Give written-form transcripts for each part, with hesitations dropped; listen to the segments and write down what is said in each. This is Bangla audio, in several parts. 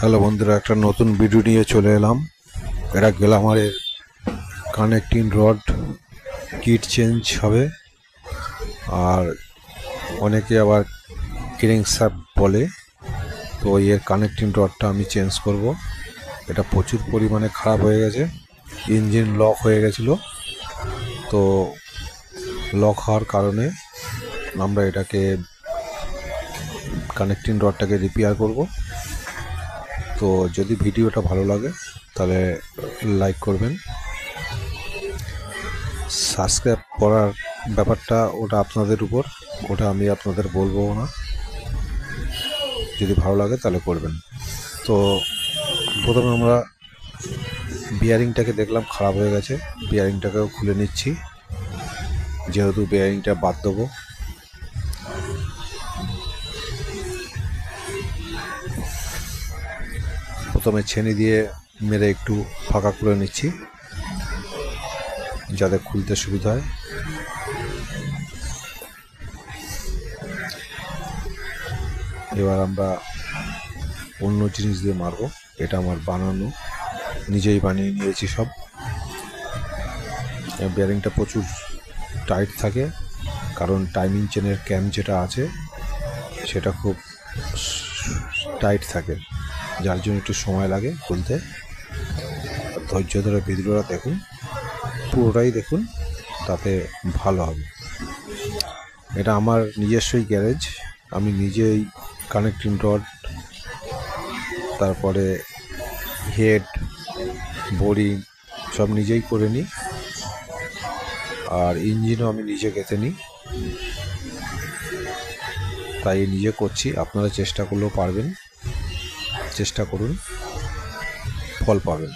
হ্যালো বন্ধুরা, একটা নতুন ভিডিও নিয়ে চলে এলাম। এটা গ্ল্যামারের কানেক্টিং রড কিট চেঞ্জ হবে, আর অনেকে আবার ক্র্যাঙ্ক শ্যাফট বলে। তো এর কানেক্টিং রডটা আমি চেঞ্জ করব। এটা প্রচুর পরিমাণে খারাপ হয়ে গেছে, ইঞ্জিন লক হয়ে গেছিলো। তো লক হওয়ার কারণে আমরা এটাকে কানেক্টিং রডটাকে রিপেয়ার করব। তো যদি ভিডিওটা ভালো লাগে তাহলে লাইক করবেন। সাবস্ক্রাইব করার ব্যাপারটা ওটা আপনাদের উপর, ওটা আমি আপনাদের বলবো না। যদি ভালো লাগে তাহলে করবেন। তো প্রথমে আমরা বিয়ারিংটাকে দেখলাম খারাপ হয়ে গেছে, বিয়ারিংটাকেও খুলে নিচ্ছি, যেহেতু বিয়ারিংটা বাদ দেবো। প্রথমে ছেনি দিয়ে মেরে একটু ফাঁকা করে নিচ্ছি যাতে খুলতে সুবিধা হয়। এবার আমরা অন্য জিনিস দিয়ে মারবো। এটা আমার বানানো, নিজেই বানিয়ে নিয়েছি সব। বিয়ারিংটা প্রচুর টাইট থাকে, কারণ টাইমিং চেনের ক্যাম যেটা আছে সেটা খুব টাইট থাকে, যার জন্য একটু সময় লাগে খুলতে। ধৈর্য ধরে ভিডিওটা দেখুন, পুরোটাই দেখুন, তাতে ভালো হবে। এটা আমার নিজস্বই গ্যারেজ, আমি নিজেই কানেক্টিং রড, তারপরে হেড, বোরিং সব নিজেই করে নিই, আর ইঞ্জিনও আমি নিজে গেঁথে নিই। তাই নিজে করছি, আপনারা চেষ্টা করলেও পারবেন, চেষ্টা করুন, ফল পাবেন।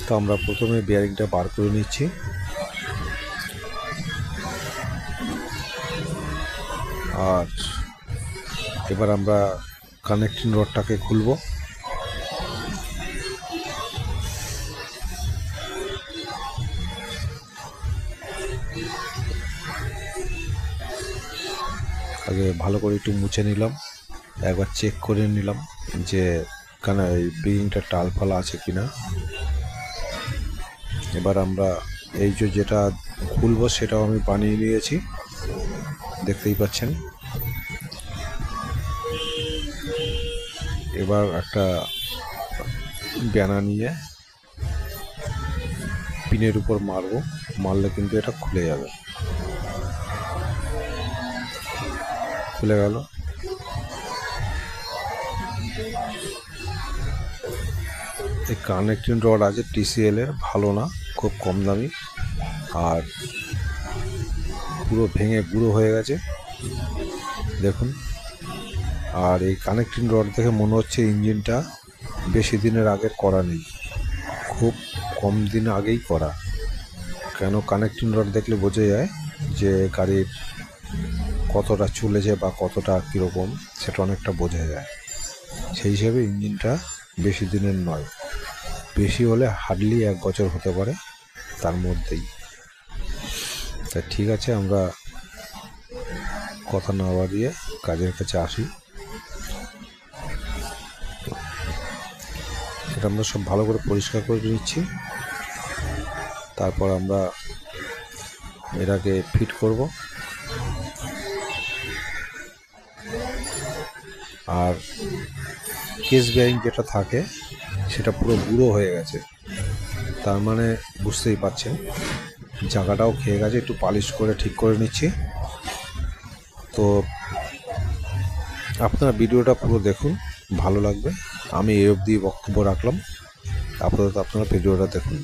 তো আমরা প্রথমে বিয়ারিংটা বার করে নিচ্ছি। আর এবার আমরা কানেক্টিং রডটাকে খুলব। আগে ভালো করে একটু মুছে নিলাম, একবার চেক করে নিলাম যে বিয়ারিংটা টাল ফালা আছে কিনা। এবার আমরা এই যে যেটা খুলবো সেটাও আমি বানিয়ে নিয়েছি, দেখতেই পাচ্ছেন। এবার একটা ব্যানা নিয়ে পিনের উপর মারবো, মারলে কিন্তু এটা খুলে যাবে। খুলে গেল। এই কানেক্টিং রড আছে TCL এর, ভালো না, খুব কম দামি, আর পুরো ভেঙে গুঁড়ো হয়ে গেছে দেখুন। আর এই কানেক্টিং রড দেখে মনে হচ্ছে ইঞ্জিনটা বেশি দিনের আগের করা নেই, খুব কম দিন আগেই করা। কেন কানেক্টিং রড দেখলে বোঝা যায় যে গাড়ির কতটা চলেছে বা কতটা কীরকম, সেটা অনেকটা বোঝা যায়। সেই হিসেবে ইঞ্জিনটা বেশি দিনের নয়, বেশি হলে হার্ডলি 1 বছর হতে পারে, তার মধ্যেই। তা ঠিক আছে, আমরা কথা না বাড়িয়ে কাজের কাছে আসি। এটা আমরা সব ভালো করে পরিষ্কার করে নিচ্ছি, তারপর আমরা এটাকে ফিট করব। আর কেস বেয়ারিং যেটা থাকে সেটা পুরো গুঁড়ো হয়ে গেছে, তার মানে বুঝতেই পারছেন জায়গাটাও খেয়ে গেছে। একটু পালিশ করে ঠিক করে নিচ্ছি। তো আপনারা ভিডিওটা পুরো দেখুন, ভালো লাগবে। আমি এই অবধি বক্তব্য রাখলাম, আপাতত আপনারা ভিডিওটা দেখুন।